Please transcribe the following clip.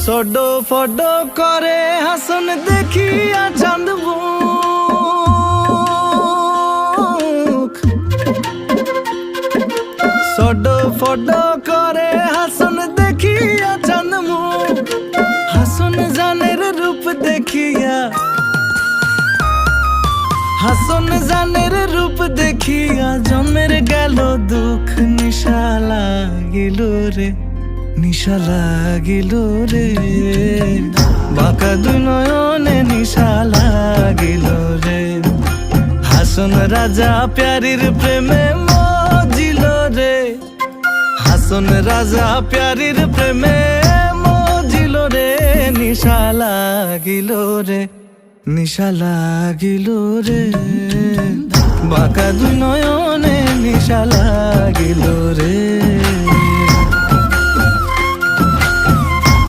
সডো ফডো করে হাসন দেখিয়া চাঁদ মুখ। সডো ফডো করে হাসন দেখিয়া চাঁদ মুখ। হাসন জানের রূপ দেখিয়া, হাসন জানের রূপ দেখিয়া জন্মের গেল দুঃখ। নিশা লাগিল রে, নিশা লাগিল রে, বাঁকা দুই নয়নে নিশা লাগিল রে। হাসন রাজা প্যারির প্রেমে মজিল রে, হাসন রাজা প্যারির প্রেমে মজিল রে। নিশা লাগিল রে, নিশা লাগিল রে, বাঁকা দুই নয়নে নিশা লাগিল রে।